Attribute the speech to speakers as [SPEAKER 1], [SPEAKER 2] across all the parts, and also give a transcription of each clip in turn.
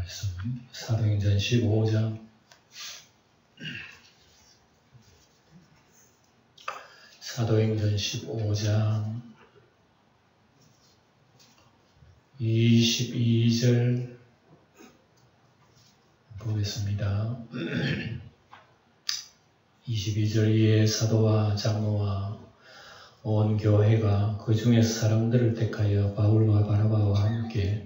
[SPEAKER 1] 말씀 사도행전 15장 사도행전 15장 22절 보겠습니다. 22절 이에 사도와 장로와 온 교회가 그 중에서 사람들을 택하여 바울과 바나바와 함께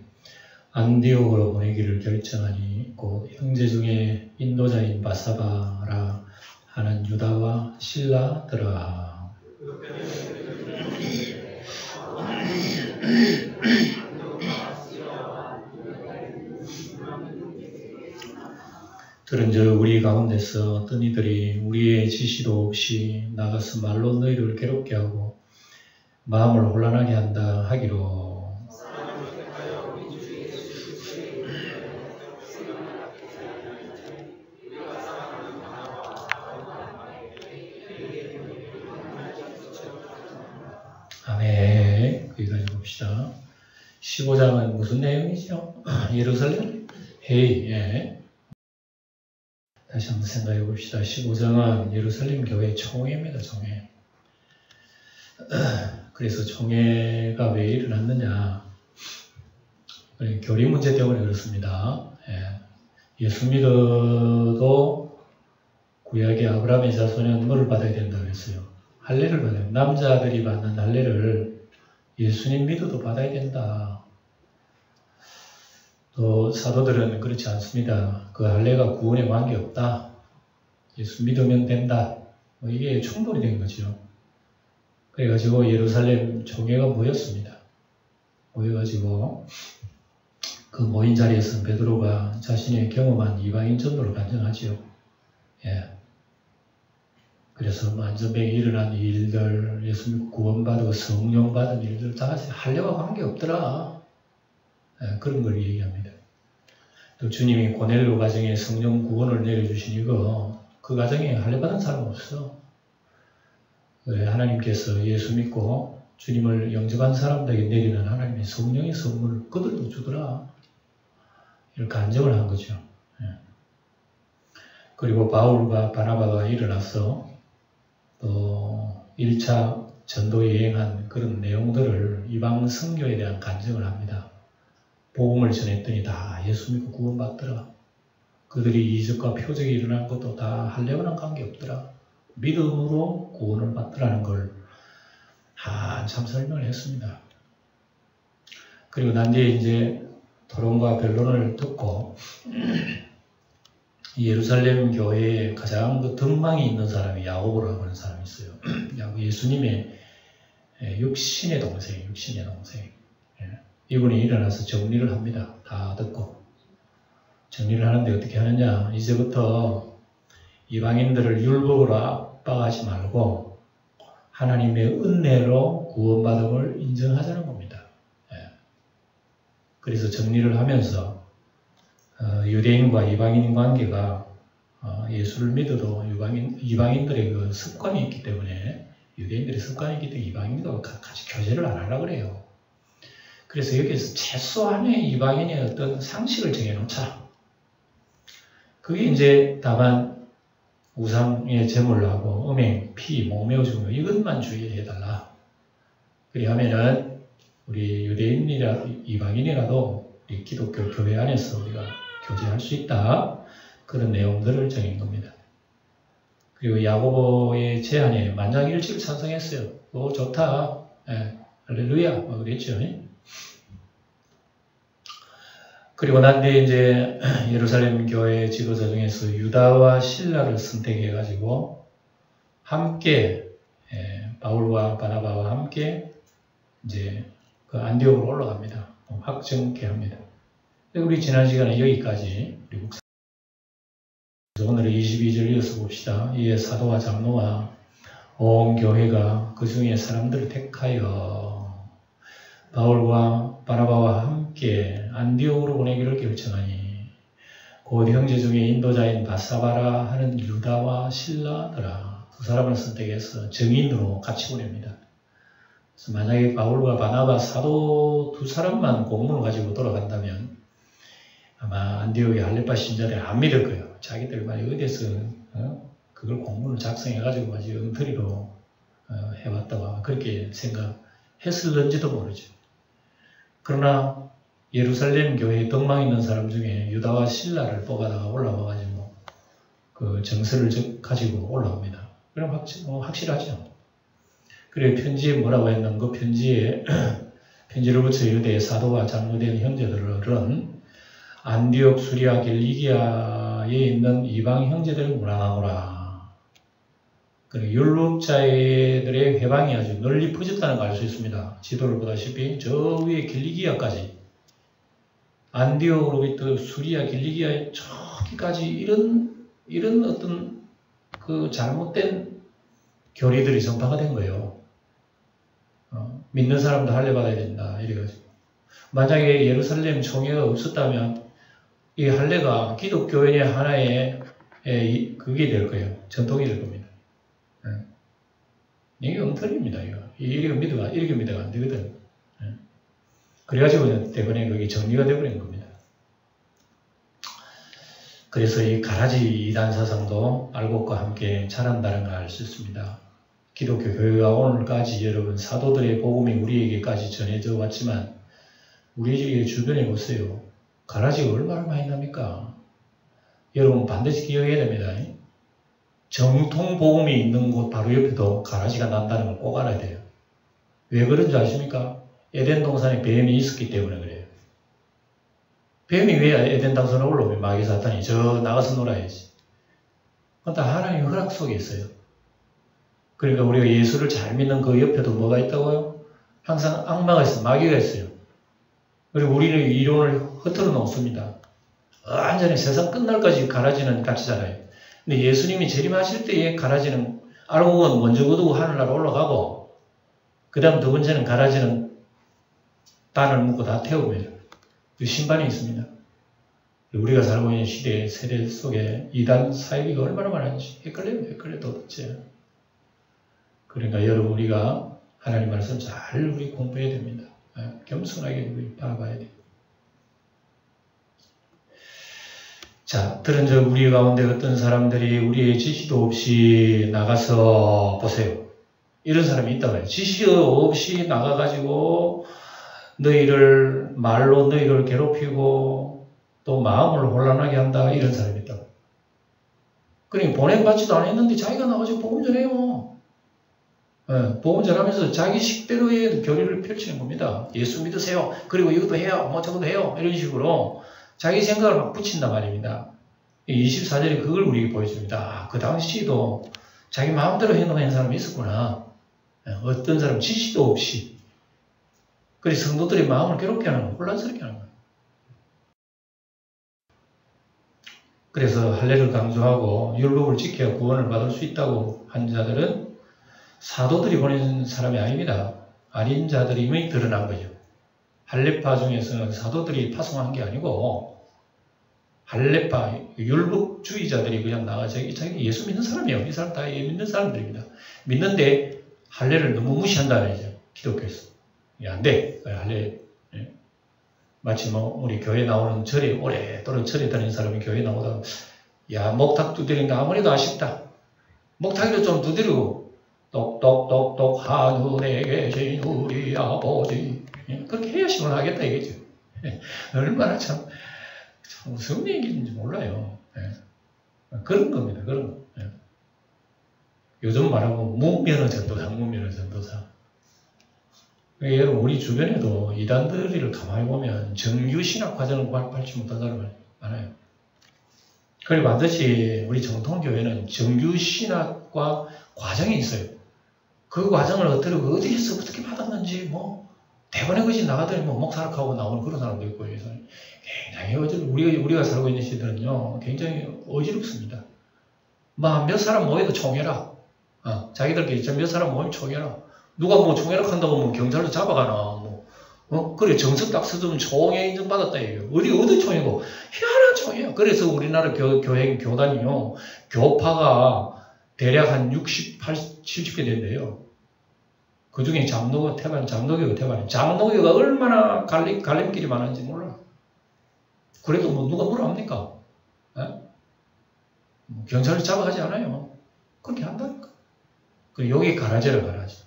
[SPEAKER 1] 안디옥으로 보내기를 결정하니 곧 형제 중에 인도자인 바사바라 하는 유다와 실라더라. 들은즉 우리 가운데서 어떤 이들이 우리의 지시도 없이 나가서 말로 너희를 괴롭게 하고 마음을 혼란하게 한다 하기로 아멘. 여기까지 봅시다. 15장은 무슨 내용이죠? 예루살렘 회의. 예. 다시 한번 생각해 봅시다. 15장은 예루살렘 교회 총회입니다. 총회. 그래서 총회가 왜 일어났느냐? 교리 문제 때문에 그렇습니다. 예수 믿어도 구약의 아브라함의 자손은 뭐를 받아야 된다고 했어요? 할례를 받아야 된다. 남자들이 받는 할례를 예수님 믿어도 받아야 된다. 또 사도들은 그렇지 않습니다. 그 할례가 구원에 관계없다. 예수 믿으면 된다. 이게 충돌이 된 거죠. 그래가지고 예루살렘 총회가 모였습니다. 모여가지고 그 모인 자리에서 베드로가 자신의 경험한 이방인 전도를 간증하지요. 예. 그래서 만전병에 일어난 일들, 예수 믿고 구원받고 성령 받은 일들 다 할례와 관계없더라. 예, 그런 걸 얘기합니다. 또 주님이 고넬료 가정에 성령 구원을 내려주신 이거 그 가정에 할례 받은 사람 없어. 하나님께서 예수 믿고 주님을 영접한 사람들에게 내리는 하나님의 성령의 선물을 그들도 주더라. 이렇게 간증을 한 거죠. 예. 그리고 바울과 바나바가 일어나서 또 1차 전도에 여행한 그런 내용들을 이방 선교에 대한 간증을 합니다. 복음을 전했더니 다 예수 믿고 구원받더라. 그들이 이적과 표적이 일어난 것도 다 할례와는 관계없더라. 믿음으로 구원을 받더라는 걸 한참 설명을 했습니다. 그리고 난 뒤에 이제 토론과 변론을 듣고 예루살렘 교회에 가장 그 등망이 있는 사람이 야고보라고 하는 사람이 있어요. 예수님의 육신의 동생. 이분이 일어나서 정리를 합니다. 다 듣고. 정리를 하는데 어떻게 하느냐. 이제부터 이방인들을 율법으로 압박하지 말고 하나님의 은혜로 구원받음을 인정하자는 겁니다. 그래서 정리를 하면서 유대인과 이방인 관계가 예수를 믿어도 이방인들의 그 습관이 있기 때문에 유대인들의 습관이 있기 때문에 이방인들과 같이 교제를 안 하려고 그래요. 그래서 여기에서 최소한의 이방인의 어떤 상식을 정해놓자. 그게 이제 다만 우상의 제물을 하고 음행, 피, 목매어 죽는 거 이것만 주의해달라. 그리 하면은 우리 이방인이라도 우리 기독교 교회 안에서 우리가 교제할 수 있다. 그런 내용들을 정한 겁니다. 그리고 야고보의 제안에 만장일치를 찬성했어요. 좋다. 할렐루야. 그랬죠. 그리고 난 뒤에 이제 예루살렘 교회 지도자 중에서 유다와 실라를 선택해가지고 함께 바울과 바나바와 함께 이제 그 안디옥으로 올라갑니다. 확정케 합니다. 우리 지난 시간에 여기까지 우리 묵상. 오늘의 22절 이어서 봅시다. 이에 사도와 장로와 온 교회가 그 중에 사람들을 택하여 바울과 바나바와 함께 안디옥으로 보내기를 결정하니 곧 형제 중에 인도자인 바사바라 하는 유다와 실라더라. 두 사람을 선택해서 정인으로 같이 보냅니다. 그래서 만약에 바울과 바나바 사도 두 사람만 공문을 가지고 돌아간다면 아마 안디옥의 할레파 신자들이 안 믿을 거예요. 자기들만이 어디서 그걸 공문을 작성해가지고 아주 엉터리로 해왔다고 아마 그렇게 생각했을런지도 모르죠. 그러나 예루살렘 교회에 덕망 있는 사람 중에 유다와 실라를 뽑아다가 올라와가지고 그 정서를 가지고 올라옵니다. 그럼 확실하죠. 그리고 편지에 뭐라고 했는 그 편지를 붙여 유대의 사도와 장로된 형제들은 안디옥, 수리아, 길리기아에 있는 이방 형제들을 문안하노라. 그리고 율법자들의 회방이 아주 널리 퍼졌다는 걸 알 수 있습니다. 지도를 보다시피 저 위에 길리기아까지, 안디옥으로부터 수리아, 길리기아 저기까지 이런 어떤 그 잘못된 교리들이 전파가 된 거예요. 믿는 사람도 할례 받아야 된다 이래가지고, 만약에 예루살렘 총회가 없었다면 이 할례가 기독교인의 하나의 그게 될 거예요. 전통이 될 겁니다. 이게 엉터리입니다. 이렇게 믿어가 안 되거든. 그래가지고 대번에 그게 정리가 되어버린 겁니다. 그래서 이 가라지 이단 사상도 알곡과 함께 자란다는 걸 알 수 있습니다. 기독교 교회가 오늘까지 여러분 사도들의 복음이 우리에게까지 전해져 왔지만 우리 주변에 보세요. 가라지가 얼마나 많이 납니까? 여러분 반드시 기억해야 됩니다. 정통 복음이 있는 곳 바로 옆에도 가라지가 난다는 걸 꼭 알아야 돼요. 왜 그런지 아십니까? 에덴 동산에 뱀이 있었기 때문에 그래요. 뱀이 왜 에덴 동산에 올라오면 마귀 사탄이 저 나가서 놀아야지. 그건 다 하나님의 허락 속에 있어요. 그러니까 우리가 예수를 잘 믿는 그 옆에도 뭐가 있다고요? 항상 악마가 있어요. 마귀가 있어요. 그리고 우리는 이론을 흐트러 놓습니다. 완전히 세상 끝날까지 가라지는 같이 자라요. 근데 예수님이 재림하실 때에 가라지는 알곡은 먼저 거두고 하늘나라 올라가고, 그 다음 두 번째는 가라지는 단을 묶고 다 태우면 그 신반이 있습니다. 우리가 살고 있는 시대, 세대 속에 이단 사이비가 얼마나 많은지 헷갈려 도대체. 그러니까 여러분 우리가 하나님 말씀 잘 우리 공부해야 됩니다. 겸손하게 우리 바라봐야 돼요. 자, 들은 적 우리 가운데 어떤 사람들이 우리의 지시도 없이 나가서 보세요. 이런 사람이 있다고 해요. 지시도 없이 나가가지고 말로 너희를 괴롭히고 또 마음을 혼란하게 한다. 이런 사람이 있다고. 그러니까 보냄받지도 않았는데 자기가 나가서 복음 전해요. 복음 전하면서 자기 식대로의 교리를 펼치는 겁니다. 예수 믿으세요. 그리고 이것도 해요. 뭐 저것도 해요. 이런 식으로 자기 생각을 막 붙인단 말입니다. 24절에 그걸 우리에게 보여줍니다. 그 당시도 자기 마음대로 행동하는 사람이 있었구나. 어떤 사람 지시도 없이. 그래서 성도들의 마음을 괴롭게 하는 거예요. 혼란스럽게 하는 거예요. 그래서 할례를 강조하고 율법을 지켜야 구원을 받을 수 있다고 한 자들은 사도들이 보낸 사람이 아닙니다. 아닌 자들임이 드러난 거죠. 할례파 중에서는 사도들이 파송한 게 아니고 할례파 율법주의자들이 그냥 나가서 자기 예수 믿는 사람이에요. 이 사람 다 믿는 사람들입니다. 믿는데 할례를 너무 무시한다는 얘기죠. 기독교에서. 안 돼. 할례. 마치 우리 교회 나오는 절에 오랫동안 절에 다니는 사람이 교회 나오다가 야 목탁 두드리는 게 아무래도 아쉽다. 목탁이도 좀 두드리고 똑똑똑똑 하늘에 계신 우리 아버지 그렇게 해야 시원하겠다 이거죠. 얼마나 참 무슨 얘기인지 몰라요. 그런 겁니다. 그런 거. 요즘 말하고 무면허 전도사, 무면허 전도사. 여러분 우리 주변에도 이단들을 가만히 보면 정규 신학 과정을 밟지 못한 사람이 많아요. 그리고 반드시 우리 정통교회는 정규 신학과 과정이 있어요. 그 과정을 어디에서 어떻게 받았는지 대번에 것이 나가더니 목사락하고 나오는 그런 사람도 있고 그래서 굉장히 우리가 살고 있는 시대는요 굉장히 어지럽습니다. 몇 사람 모여도 총회라. 자기들끼리 몇 사람 모이면 총회라. 누가 총회락 한다고 경찰로 잡아가나 그래 정석 딱 써주면 총회 인정받았다 이거예요. 어디 총회고 희한한 총회야. 그래서 우리나라 교단이요 교파가 대략 한 60, 80, 70개 된대요. 그 중에 장로교가, 장로교가 얼마나 갈림길이 많은지 몰라. 그래도 뭐 누가 뭐라 합니까? 경찰을 잡아가지 않아요. 그렇게 한다니까. 여기 가라지라 가라지.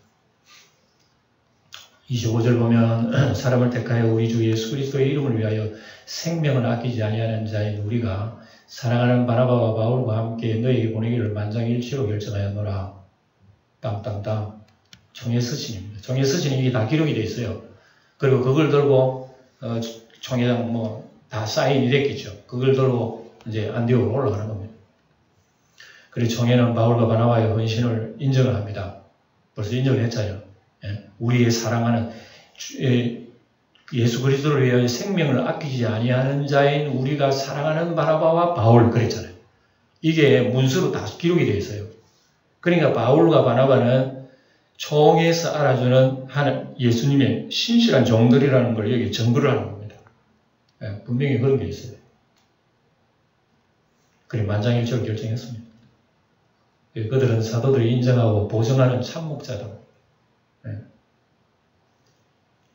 [SPEAKER 1] 25절 보면 사람을 택하여 우리 주 예수 그리스도의 이름을 위하여 생명을 아끼지 아니하는 자인 우리가 사랑하는 바나바와 바울과 함께 너에게 보내기를 만장일치로 결정하였노라. 땅땅땅. 총회 서신입니다. 총회 서신이 이게 다 기록이 되어 있어요. 그리고 그걸 들고 총회장 뭐 다 사인이 됐겠죠. 그걸 들고 이제 안디옥으로 올라가는 겁니다. 그리고 총회는 바울과 바나바의 헌신을 인정을 합니다. 벌써 인정을 했잖아요. 우리의 사랑하는 예수 그리스도를 위하여 생명을 아끼지 아니하는 자인 우리가 사랑하는 바나바와 바울 그랬잖아요. 이게 문서로 다 기록이 되어 있어요. 그러니까 바울과 바나바는 총회에서 알아주는 예수님의 신실한 종들이라는 걸 여기 증거를 하는 겁니다. 분명히 그런 게 있어요. 그리고 만장일치로 결정했습니다. 그들은 사도들이 인정하고 보증하는 참목자다.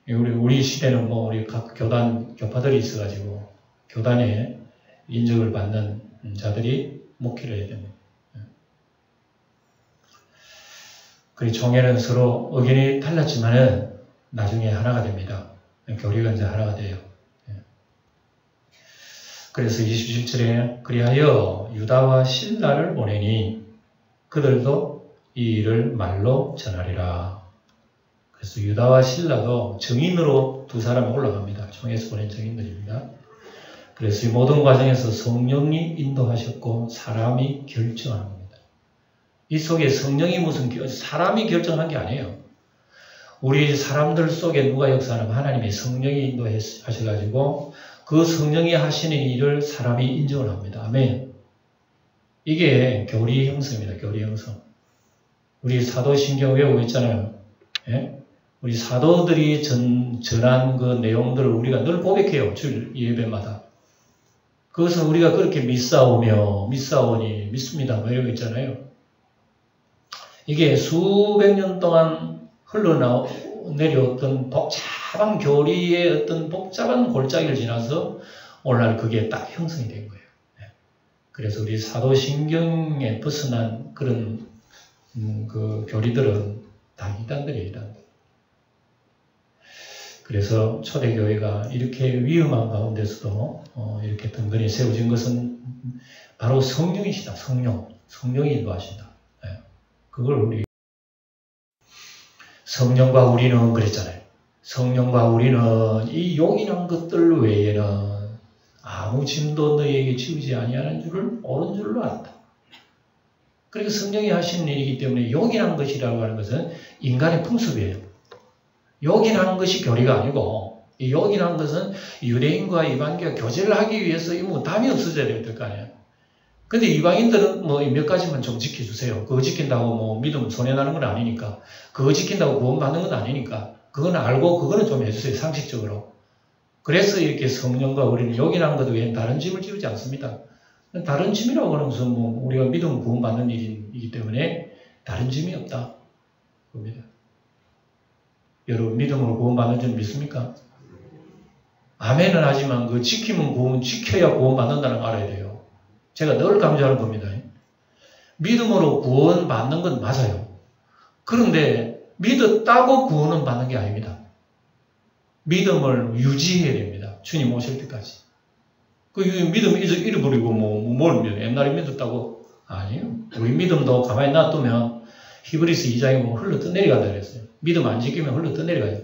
[SPEAKER 1] 우리 시대는 뭐 우리 각 교파들이 있어가지고 교단에 인정을 받는 자들이 목회를 해야 됩니다. 그리고 총회는 서로 의견이 달랐지만은 나중에 하나가 됩니다. 교리가 이제 하나가 돼요. 그래서 27절에 그리하여 유다와 실라를 보내니 그들도 이 일을 말로 전하리라. 그래서 유다와 실라도 증인으로 두 사람이 올라갑니다. 총회에서 보낸 증인들입니다. 그래서 이 모든 과정에서 성령이 인도하셨고 사람이 결정하는 겁니다. 이 속에 성령이 무슨 사람이 결정한 게 아니에요. 우리 사람들 속에 누가 역사하는 하나님의 성령이 인도하셔가지고 그 성령이 하시는 일을 사람이 인정을 합니다. 아멘. 이게 교리 형성입니다. 교리 형성. 우리 사도신경 외우고 있잖아요. 예? 우리 사도들이 전한 그 내용들을 우리가 늘 고백해요. 주일 예배마다. 그것은 우리가 그렇게 믿사오니 믿습니다. 뭐 이러고 있잖아요. 이게 수백 년 동안 흘러내려왔던 복잡한 교리의 어떤 복잡한 골짜기를 지나서 오늘날 그게 딱 형성이 된 거예요. 그래서 우리 사도신경에 벗어난 그런 그 교리들은 다 이단들이에요. 이단들. 그래서 초대교회가 이렇게 위험한 가운데서도 이렇게 든든히 세워진 것은 바로 성령이시다. 성령이 인도하신다. 그걸 우리 성령과 우리는 그랬잖아요. 성령과 우리는 이 용인한 것들 외에는 아무 짐도 너희에게 지우지 아니하는 줄을 옳은 줄로 알았다. 그러니까 성령이 하시는 일이기 때문에 용인한 것이라고 하는 것은 인간의 풍습이에요. 용인한 것이 교리가 아니고 이 용인한 것은 유대인과 이방인과 교제를 하기 위해서 뭐 담이 없어져야 될 거 아니에요. 근데 이방인들은 뭐 몇 가지만 좀 지켜주세요. 그거 지킨다고 뭐 믿음 손해나는 건 아니니까. 그거 지킨다고 구원받는 건 아니니까. 그건 알고 그거는 좀 해주세요. 상식적으로. 그래서 이렇게 성령과 우리는 용인한 것 외에는 다른 짐을 지우지 않습니다. 다른 짐이라고 하는 것은 뭐 우리가 믿음 구원받는 일이기 때문에 다른 짐이 없다. 봅니다. 여러분 믿음으로 구원받는 줄 믿습니까? 아멘은 하지만 그 지켜야 구원받는다는 걸 알아야 돼요. 제가 늘 강조하는 겁니다. 믿음으로 구원받는 건 맞아요. 그런데 믿었다고 구원은 받는 게 아닙니다. 믿음을 유지해야 됩니다. 주님 오실 때까지. 그 믿음 잃어버리고 뭘 믿어요? 옛날에 믿었다고? 아니에요. 우리 믿음도 가만히 놔두면 히브리서 2장에 보면 흘러 떠내려간다 그랬어요. 믿음 안 지키면 흘러 떠내려가요.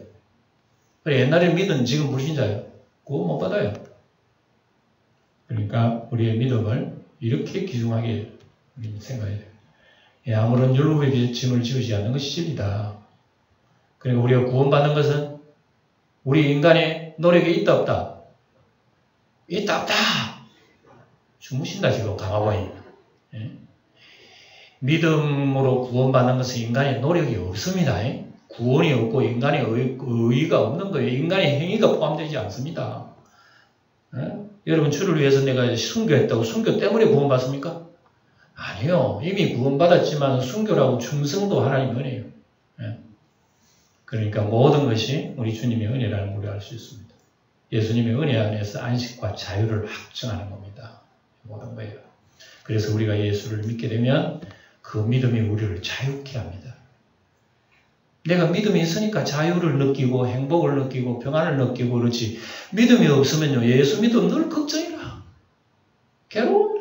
[SPEAKER 1] 그래 옛날에 믿은 지금 불신자예요. 구원 못 받아요. 그러니까 우리의 믿음을 이렇게 귀중하게 생각해야 돼요. 아무런 율법의 짐을 지우지 않는 것이 진리다. 그리고 우리가 구원받는 것은 우리 인간의 노력이 있다 없다? 있다 없다! 주무신다 지금 가마보니. 믿음으로 구원받는 것은 인간의 노력이 없습니다. 구원이 없고 인간의 의의가 없는 거예요. 인간의 행위가 포함되지 않습니다. 여러분 주를 위해서 내가 순교했다고 순교 때문에 구원받습니까? 아니요. 이미 구원받았지만 순교라고 충성도 하나님의 은혜예요. 그러니까 모든 것이 우리 주님의 은혜라는 걸 알 수 있습니다. 예수님의 은혜 안에서 안식과 자유를 확증하는 겁니다. 모든 거예요. 그래서 우리가 예수를 믿게 되면 그 믿음이 우리를 자유케 합니다. 내가 믿음이 있으니까 자유를 느끼고 행복을 느끼고 평안을 느끼고 그렇지. 믿음이 없으면요. 예수 믿으면 늘 걱정이라. 괴로워.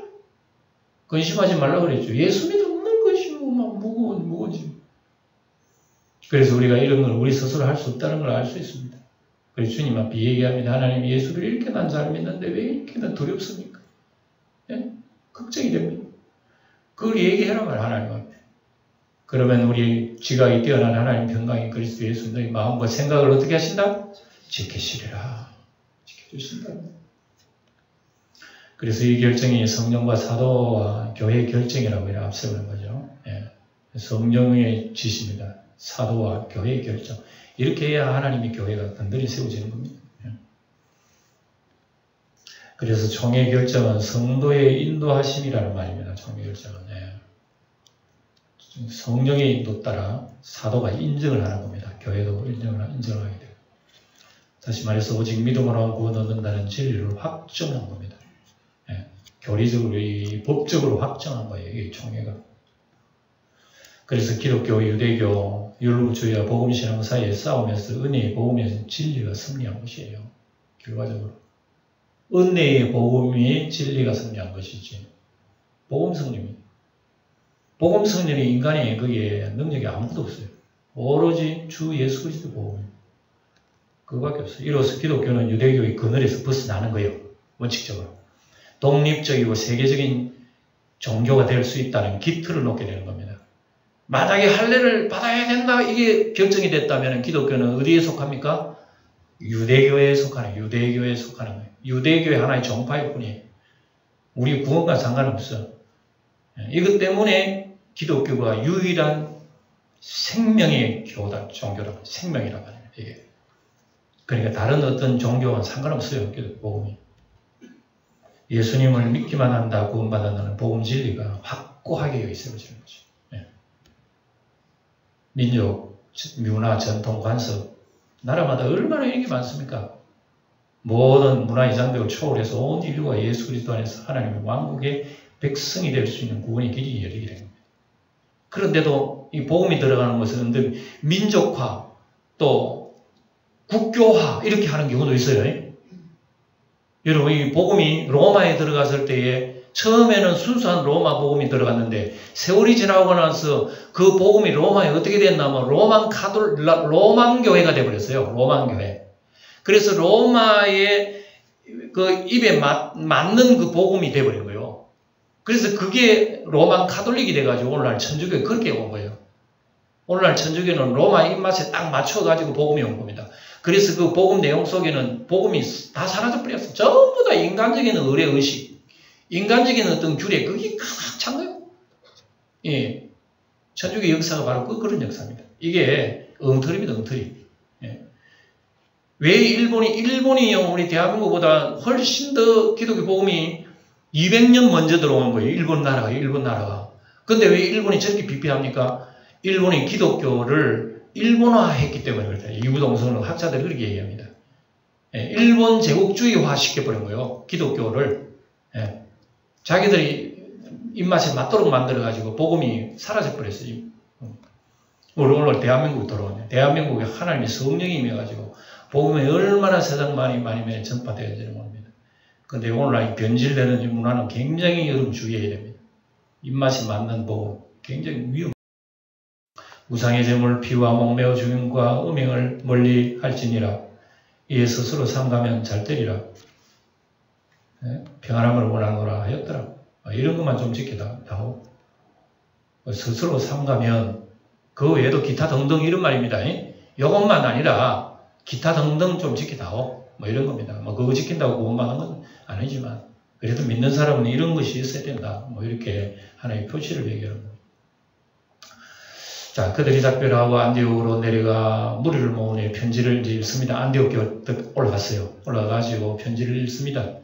[SPEAKER 1] 근심하지 말라고 그랬죠. 예수 믿으면 늘 근심이고 막 무거워지. 그래서 우리가 이런 걸 우리 스스로 할 수 없다는 걸 알 수 있습니다. 그래서 주님 앞에 얘기합니다. 하나님 예수를 이렇게 난 잘 믿는데 왜 이렇게는 두렵습니까? 예? 걱정이 됩니다. 그걸 얘기해라 말 하나님 앞에. 그러면 우리 지각이 뛰어난 하나님 평강인 그리스도 예수 너희 마음과 생각을 어떻게 하신다? 지키시리라. 지켜주신다. 그래서 이 결정이 성령과 사도와 교회의 결정이라고 이렇게 앞세우는 거죠. 예. 성령의 지시입니다. 사도와 교회의 결정. 이렇게 해야 하나님의 교회가 단단히 세워지는 겁니다. 예. 그래서 총회 결정은 성도의 인도하심이라는 말입니다. 총회 결정은. 예. 성령의 인도 따라 사도가 인정을 하는 겁니다. 교회도 인정을 하게 돼요. 다시 말해서 오직 믿음으로 구원 얻는다는 진리를 확정한 겁니다. 예. 교리적으로, 법적으로 확정한 거예요. 이 총회가. 그래서 기독교, 유대교, 율법주의와 복음신앙 사이에 싸우면서 은혜의 복음에서 진리가 승리한 것이에요. 결과적으로. 은혜의 복음이 진리가 승리한 것이지. 복음 승리입니다. 복음 승리는 인간의 거기에 능력이 아무것도 없어요. 오로지 주 예수 그리스도 복음입니다. 그거밖에 없어요. 이로써 기독교는 유대교의 그늘에서 벗어나는 거예요. 원칙적으로. 독립적이고 세계적인 종교가 될 수 있다는 기틀을 놓게 되는 겁니다. 만약에 할례를 받아야 된다 이게 결정이 됐다면 기독교는 어디에 속합니까? 유대교에 속하는 거예요. 유대교의 하나의 종파일 뿐이에요. 우리 구원과 상관없어. 이것 때문에 기독교가 유일한 생명의 종교라고 생명이라고 하는 거예요. 그러니까 다른 어떤 종교와는 상관없어요. 기독교 복음이. 예수님을 믿기만 한다 구원받는다는 복음 진리가 확고하게 여기 세워지는 거죠. 민족, 문화, 전통, 관습, 나라마다 얼마나 이런 게 많습니까? 모든 문화이장벽을 초월해서 온 인류가 예수 그리스도 안에서 하나님의 왕국의 백성이 될 수 있는 구원의 길이 열리게 됩니다. 그런데도 이 복음이 들어가는 것은 민족화, 또 국교화 이렇게 하는 경우도 있어요. 여러분 이 복음이 로마에 들어갔을 때에 처음에는 순수한 로마 복음이 들어갔는데 세월이 지나고 나서 그 복음이 로마에 어떻게 됐냐면 로만 교회가 되어버렸어요. 로만 교회. 그래서 로마의 그 입에 맞는 그 복음이 되어버린 거예요. 그래서 그게 로만 카톨릭이 돼가지고 오늘날 천주교에 그렇게 온 거예요. 오늘날 천주교는 로마 입맛에 딱 맞춰가지고 복음이 온 겁니다. 그래서 그 복음 내용 속에는 복음이 다 사라져버렸어. 전부 다 인간적인 의례의식, 인간적인 어떤 규례, 그게 가득 찬 거예요. 예. 천주교 역사가 바로 그런 역사입니다. 이게 엉터리입니다, 엉터리. 예. 왜 일본이 우리 대한민국보다 훨씬 더 기독교 복음이 200년 먼저 들어온 거예요. 일본 나라가. 근데 왜 일본이 저렇게 비피합니까? 일본이 기독교를 일본화했기 때문에 그렇다. 이구동성은 학자들이 그렇게 얘기합니다. 예, 일본 제국주의화 시켜버린 거예요. 기독교를. 예, 자기들이 입맛에 맞도록 만들어가지고 복음이 사라져버렸어요. 오늘 대한민국에 들어오네. 대한민국에 하나님의 성령이 임해가지고 복음이 얼마나 세상 많이 전파되어지는 겁니다. 근데 오늘날 변질되는 이 문화는 굉장히 여러분 주의해야 됩니다. 입맛에 맞는 복음 굉장히 위험합니다. 우상의 제물 피와 목매어 죽임과 음행을 멀리 할지니라. 이에 스스로 삼가면 잘 되리라. 네? 평안함을 원하노라 하였더라. 이런 것만 좀 지켜다오. 스스로 삼가면 그 외에도 기타 등등 이런 말입니다. 이것만 아니라 기타 등등 좀 지켜다오. 뭐 이런 겁니다. 뭐 그거 지킨다고 구원받는 건 아니지만 그래도 믿는 사람은 이런 것이 있어야 된다. 뭐 이렇게 하나의 표시를 얘기하는 겁니다. 자, 그들이 작별하고 안디옥으로 내려가 무리를 모으니 편지를 읽습니다. 안디옥에 올라갔어요. 올라가가지고 편지를 읽습니다.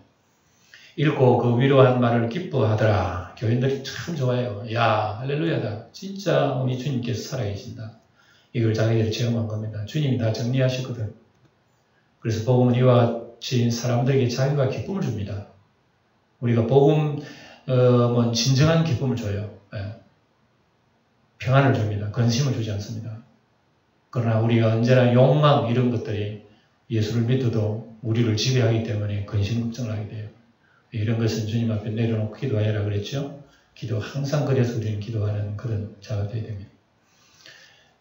[SPEAKER 1] 읽고 그 위로한 말을 기뻐하더라. 교인들이 참 좋아해요. 야, 할렐루야다. 진짜 우리 주님께서 살아계신다. 이걸 자기들이 체험한 겁니다. 주님이 다 정리하셨거든. 그래서 복음은 이와 진 사람들에게 자유와 기쁨을 줍니다. 우리가 복음 진정한 기쁨을 줘요. 예. 평안을 줍니다. 근심을 주지 않습니다. 그러나 우리가 언제나 욕망 이런 것들이 예수를 믿어도 우리를 지배하기 때문에 근심 걱정을 하게 돼요. 이런 것은 주님 앞에 내려놓고 기도하여라 그랬죠. 기도 항상 그래서 우리는 기도하는 그런 자가 되어야 됩니다.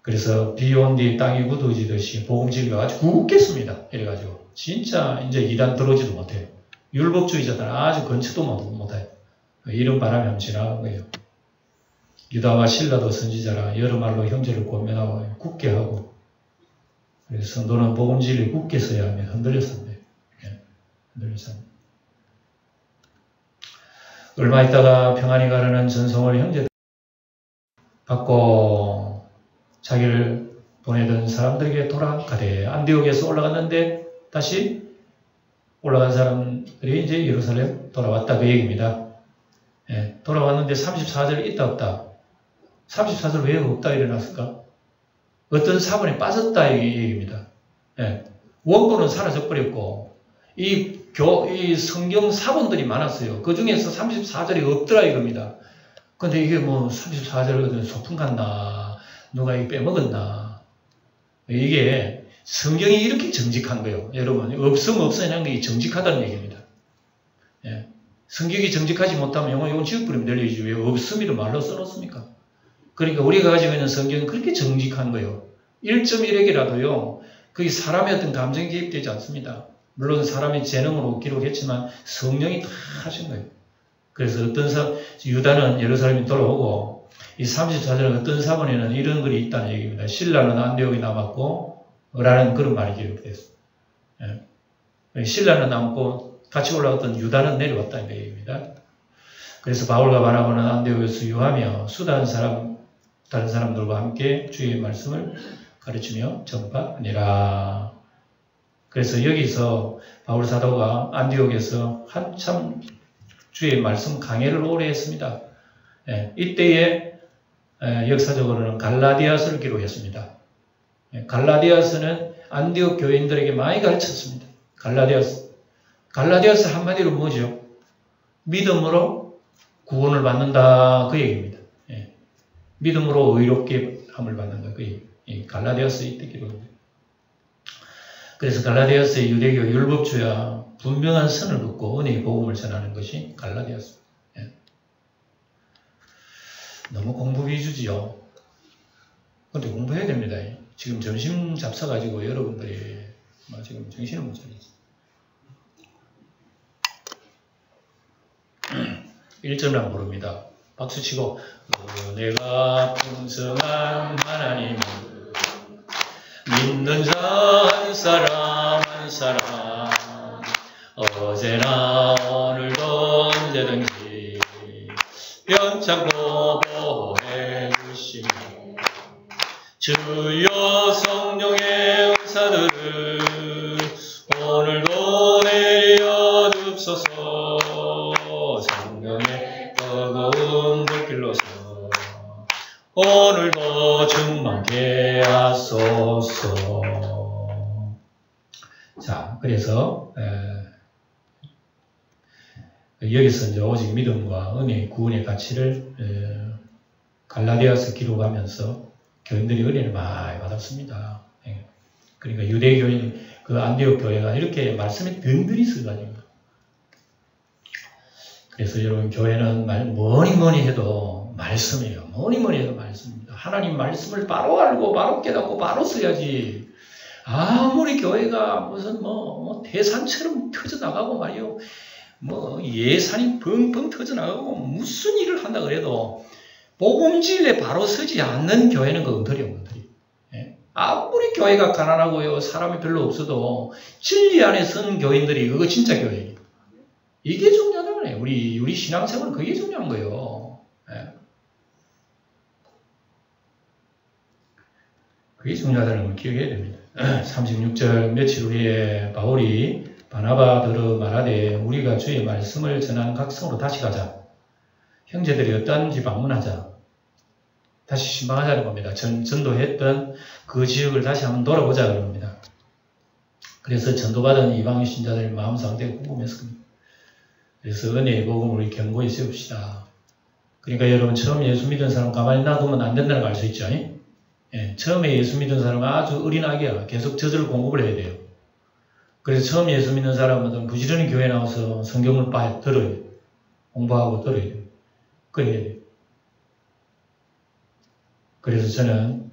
[SPEAKER 1] 그래서 비 온 뒤 땅이 굳어지듯이 복음 진리가 아주 굳겠습니다. 이래가지고 진짜 이제 이단 들어오지도 못해요. 율법주의자들은 아주 근처도 못해요. 이런 바람이 한번 지나간 거예요. 유다와 실라도 선지자라 여러 말로 형제를 권면하고 굳게 하고, 그래서 너는 복음 진리 굳게 서야 하면 흔들려서 안 돼요. 예, 흔들려서 안 돼요. 얼마 있다가 평안히 가라는 전송을 형제들 받고 자기를 보내던 사람들에게 돌아가되, 안디옥에서 올라갔는데 다시 올라간 사람들이 이제 예루살렘 돌아왔다 그 얘기입니다. 예, 돌아왔는데 34절 있다 없다. 34절 왜 없다 일어났을까? 어떤 사본에 빠졌다 이 얘기입니다. 예, 원본은 사라져버렸고 이 성경 사본들이 많았어요. 그 중에서 34절이 없더라 이겁니다. 근데 이게 뭐 34절은 소풍 갔나? 누가 이 빼먹었나? 이게 성경이 이렇게 정직한 거예요. 여러분, 없으면 게 정직하다는 얘기입니다. 예. 성경이 정직하지 못하면 이건 지역부름 늘리지 왜 없음이를 말로 써놓습니까? 그러니까 우리가 가지고 있는 성경은 그렇게 정직한 거예요. 1.1핵이라도요, 그게 사람의 어떤 감정이 개입되지 않습니다. 물론 사람의 재능으로 기록했지만 성령이 다 하신 거예요. 그래서 유다는 예루살렘에 돌아오고, 이 34절은 어떤 사본에는 이런 글이 있다는 얘기입니다. 신라는 안디옥에 남았고, 라는 그런 말이 기록됐어요. 예. 신라는 남고 같이 올라갔던 유다는 내려왔다는 얘기입니다. 그래서 바울과 바나바는 안디옥에서 유하며 다른 사람들과 함께 주의 말씀을 가르치며 전파하니라. 그래서 여기서 바울 사도가 안디옥에서 한참 주의 말씀 강해를 오래 했습니다. 예, 이때에 역사적으로는 갈라디아서를 기록했습니다. 예, 갈라디아서는 안디옥 교인들에게 많이 가르쳤습니다. 갈라디아서 한마디로 뭐죠? 믿음으로 구원을 받는다 그 얘기입니다. 예, 믿음으로 의롭게 함을 받는다 그 얘기. 갈라디아서 이때 기록입니다. 그래서 갈라디아서의 유대교 율법주의와 분명한 선을 긋고 은혜의 복음을 전하는 것이 갈라디아서. 예. 너무 공부 위주지요. 근데 공부해야 됩니다. 지금 점심 잡숴가지고 여러분들이 지금 정신을 못 차리지. 1절만 부릅니다. 박수치고 내가 풍성한 하나님을 믿는 자 한 사람 한 사람 어제나 오늘도 언제든지 변찮고 보호해 주시며 주여 성령의 은사들을 오늘도 내려 줍소서. 성령의 뜨거운 불길로서 오늘도 충만케 하소서. 자, 그래서 여기서 이제 오직 믿음과 은혜, 구원의 가치를 갈라디아서 기록하면서 교인들이 은혜를 많이 받았습니다. 그러니까 유대교인 그 안디옥 교회가 이렇게 말씀에 든든히 서가지고, 그래서 여러분 교회는 뭐니 해도 말씀이에요. 뭐니 해도 말씀입니다. 하나님 말씀을 바로 알고 바로 깨닫고 바로 써야지. 아무리 교회가 무슨 대산처럼 터져나가고 말이요. 예산이 펑펑 터져나가고 무슨 일을 한다 그래도 복음진리에 바로 서지 않는 교회는 그 엉터리예요. 예? 아무리 교회가 가난하고요, 사람이 별로 없어도 진리 안에 서는 교인들이 그거 진짜 교회예요. 이게 중요하다는 거예요. 우리 신앙생활은 그게 중요한 거예요. 예? 그게 중요하다는 걸 기억해야 됩니다. 36절 며칠 후에 바울이 바나바더러 말하되 우리가 주의 말씀을 전하는 각성으로 다시 가자. 형제들이 어떠한지 방문하자. 다시 신방하자는 겁니다. 전도했던 그 지역을 다시 한번 돌아보자 그럽니다. 그래서 전도받은 이방 신자들의 마음 상태가 궁금했을 겁니다. 그래서 은혜의 복음을 우리 경고에 세웁시다. 그러니까 여러분 처음 예수 믿은 사람 가만히 놔두면 안 된다는 걸 알 수 있죠. 예, 처음에 예수 믿은 사람은 아주 어린 아기야. 계속 저절 공급을 해야 돼요. 그래서 처음 예수 믿는 사람은 부지런히 교회 나와서 성경을 들어야 돼요. 공부하고 들어야 돼요. 그래야 돼요. 그래서 저는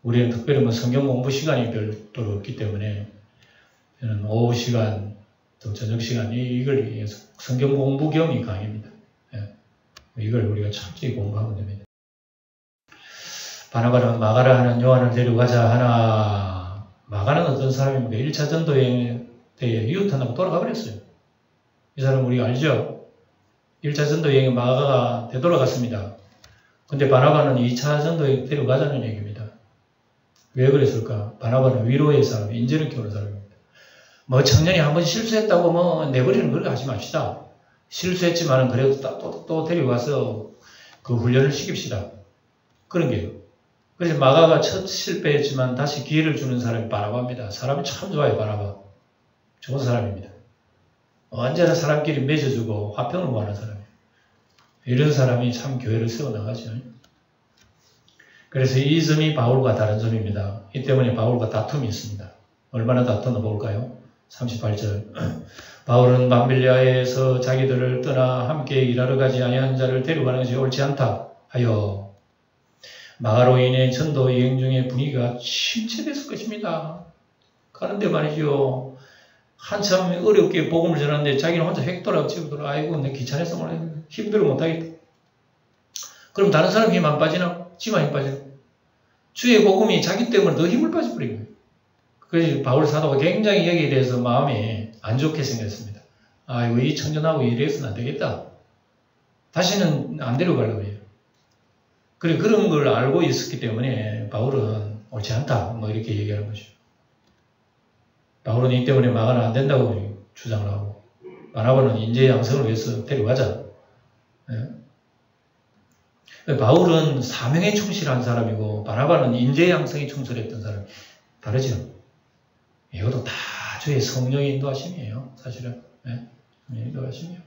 [SPEAKER 1] 우리는 특별히 뭐 성경 공부 시간이 별도로 없기 때문에 저는 오후 시간 또 저녁 시간 이걸 위해서 성경 공부 겸이 강의입니다. 이걸 우리가 철저히 공부하면 됩니다. 바나바는 마가라 하는 요한을 데려가자 하나. 마가는 어떤 사람입니까? 1차 전도 여행 때에 유턴하고 돌아가 버렸어요. 이 사람 우리가 알죠? 1차 전도 여행에 마가가 되돌아갔습니다. 근데 바나바는 2차 전도 여행 데려가자는 얘기입니다. 왜 그랬을까? 바나바는 위로의 사람, 인재를 키우는 사람입니다. 뭐 청년이 한번 실수했다고 뭐 내버리는 걸 하지 맙시다. 실수했지만은 그래도 또 데려가서 그 훈련을 시킵시다. 그런 게요. 그래서 마가가 첫 실패했지만 다시 기회를 주는 사람이 바나바입니다. 사람이 참 좋아요, 바나바. 좋은 사람입니다. 언제나 사람끼리 맺어주고 화평을 구하는 사람이에요. 이런 사람이 참 교회를 세워나가죠. 그래서 이 점이 바울과 다른 점입니다. 이 때문에 바울과 다툼이 있습니다. 얼마나 다투나 볼까요? 38절. 바울은 밤빌리아에서 자기들을 떠나 함께 일하러 가지 아니한 자를 데려가는 것이 옳지 않다 하여 마가로 인해 전도 여행 중에 분위기가 침체됐을 것입니다. 가는데 말이죠. 한참 어렵게 복음을 전하는데 자기는 혼자 획돌아고 치고돌아. 아이고 내 귀찮아서 힘들어 못하겠다. 그럼 다른 사람 힘 안 빠지나? 지만 힘 빠지나? 주의 복음이 자기 때문에 더 힘을 빠져버린 거예요. 그래서 바울 사도가 굉장히 여기에 대해서 마음이 안 좋게 생겼습니다. 아이고 이 청년하고 이래서는 안 되겠다. 다시는 안 데려가려고 해요. 그리고 그런 걸 알고 있었기 때문에 바울은 옳지 않다. 뭐 이렇게 얘기하는 거죠. 바울은 이 때문에 마가는 안 된다고 주장을 하고 바나바는 인재 양성을 위해서 데려가자. 네? 바울은 사명에 충실한 사람이고 바나바는 인재 양성에 충실했던 사람. 다르죠. 이것도 다 주의 성령의 인도하심이에요. 사실은. 네? 인도하심이에요.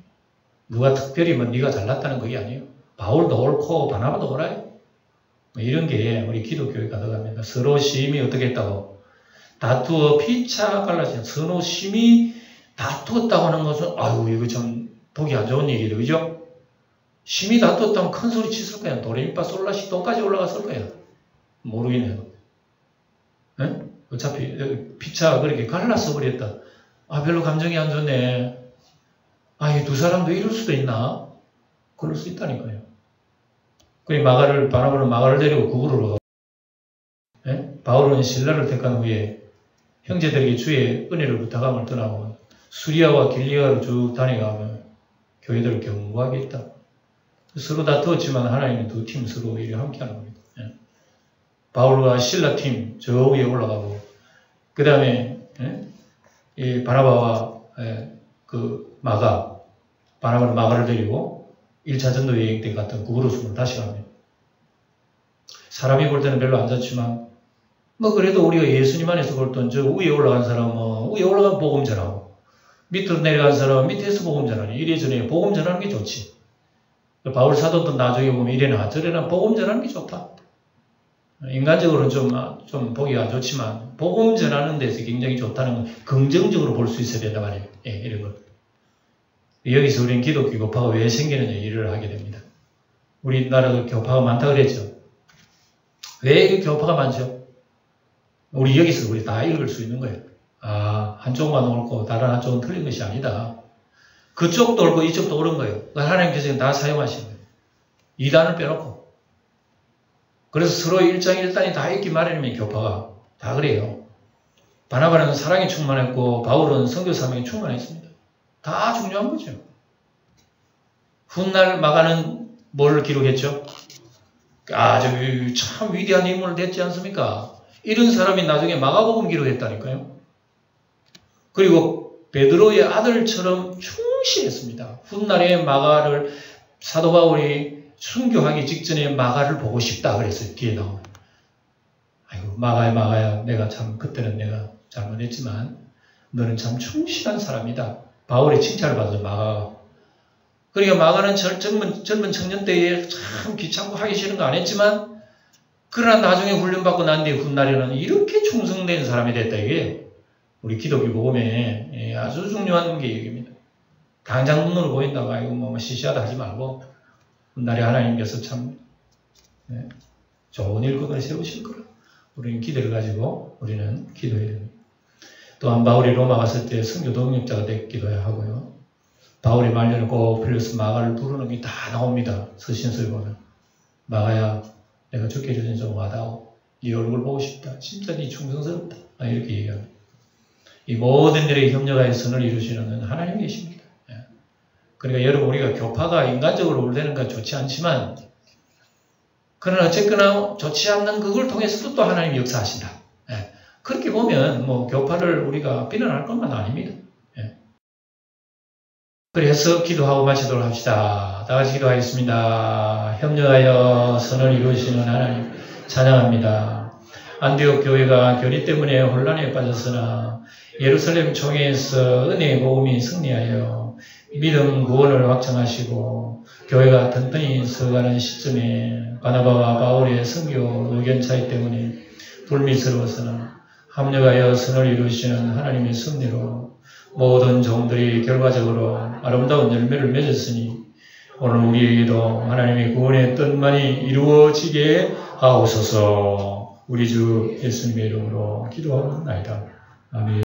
[SPEAKER 1] 누가 특별히 뭐 네가 잘났다는 그게 아니에요. 바울도 옳고 바나바도 옳아요. 뭐 이런 게 우리 기독교에 가득합니다. 서로 심히 어떻게 했다고? 다투어 피차 갈라진 서로 심히 다투었다고 하는 것은 아유 이거 좀 보기 안 좋은 얘기죠. 그죠? 심히 다투었다면 큰 소리 쳤을 거야. 도레미파 솔라시 도까지 올라갔을 거야. 모르겠네요. 네? 어차피 피차 그렇게 갈라서 버렸다. 아 별로 감정이 안 좋네. 아 이 두 사람도 이럴 수도 있나? 그럴 수 있다니까요. 그리고 바나바는 마가를 데리고 구부르러 가고, 네? 바울은 신라를 택한 후에 형제들에게 주의 은혜를 부탁함을 떠나고 수리아와 길리아로 쭉 다녀가며 교회들을 경고하겠다. 서로 다투었지만 하나님은 두 팀 서로 이렇게 함께하는 겁니다. 네? 바울과 신라 팀 저 위에 올라가고 그 다음에 이 바나바와 그 바나바는 마가를 데리고 1차 전도 여행 때 갔던 구브로스로 다시 갑니다. 사람이 볼 때는 별로 안 좋지만 뭐 그래도 우리가 예수님 안에서 볼 땐 저 위에 올라간 사람은 위에 올라간 복음 전하고 밑으로 내려간 사람은 밑에서 복음 전하니 이래저래 복음 전하는 게 좋지. 바울 사도도 나중에 보면 이래나 저래나 복음 전하는 게 좋다. 인간적으로는 좀 보기가 안 좋지만 복음 전하는 데서 굉장히 좋다는 건 긍정적으로 볼 수 있어야 된단 말이에요. 예, 이런 거. 여기서 우리는 기독교 교파가 왜 생기느냐 일을 하게 됩니다. 우리나라도 교파가 많다 그랬죠. 왜 교파가 많죠? 우리 여기서 우리 다 읽을 수 있는 거예요. 아, 한쪽만 옳고 다른 한쪽은 틀린 것이 아니다. 그쪽도 옳고 이쪽도 옳은 거예요. 하나님께서 다 사용하신 거예요. 이단을 빼놓고. 그래서 서로 일장일단이 다 있기 마련이면 교파가 다 그래요. 바나바는 사랑에 충만했고 바울은 선교 사명에 충만했습니다. 다 중요한 거죠. 훗날 마가는 뭘 기록했죠? 아주 참 위대한 인물을 됐지 않습니까? 이런 사람이 나중에 마가복음 기록했다니까요. 그리고 베드로의 아들처럼 충실했습니다. 훗날에 마가를 사도 바울이 순교하기 직전에 마가를 보고 싶다 그랬어요. 뒤에 나오면. 아이고 마가야 내가 참 그때는 내가 잘못했지만 너는 참 충실한 사람이다. 바울의 칭찬을 받아서 마가가. 그러니까 마가는 젊은 청년 때에 참 귀찮고 하기 싫은 거 안 했지만 그러나 나중에 훈련받고 난 뒤에 훗날에는 이렇게 충성된 사람이 됐다. 이게 우리 기독교 복음에 아주 중요한 게 얘기입니다. 당장 눈으로 보인다고 이거 뭐 시시하다 하지 말고 훗날에 하나님께서 참 좋은 일꾼을 세우실 거라. 우리는 기대를 가지고 우리는 기도해야 됩니다. 또한 바울이 로마 갔을 때 선교 동역자가 됐기도 하고요. 바울의 말년에 꼭 필요해서 마가를 부르는 게 다 나옵니다. 서신서에 보면. 마가야, 내가 죽기 전에 좀 와다오. 네 얼굴 보고 싶다. 진짜 네 충성스럽다. 이렇게 얘기합니다. 이 모든 일에 협력하여 선을 이루시는 하나님 계십니다. 그러니까 여러분 우리가 교파가 인간적으로 올되는 건 좋지 않지만 그러나 어쨌거나 좋지 않는 그걸 통해서도 또 하나님이 역사하신다. 그렇게 보면 뭐 교파를 우리가 비난할 것만 아닙니다. 그래서 기도하고 마치도록 합시다. 다 같이 기도하겠습니다. 협력하여 선을 이루시는 하나님 찬양합니다. 안디옥 교회가 교리 때문에 혼란에 빠졌으나 예루살렘 총회에서 은혜의 복음이 승리하여 믿음 구원을 확정하시고 교회가 튼튼히 서가는 시점에 바나바와 바울의 선교 의견 차이 때문에 불미스러워서는 합력하여 선을 이루시는 하나님의 섭리로 모든 종들이 결과적으로 아름다운 열매를 맺었으니 오늘 우리에게도 하나님의 구원의 뜻만이 이루어지게 하옵소서. 우리 주 예수님의 이름으로 기도하옵나이다. 아멘.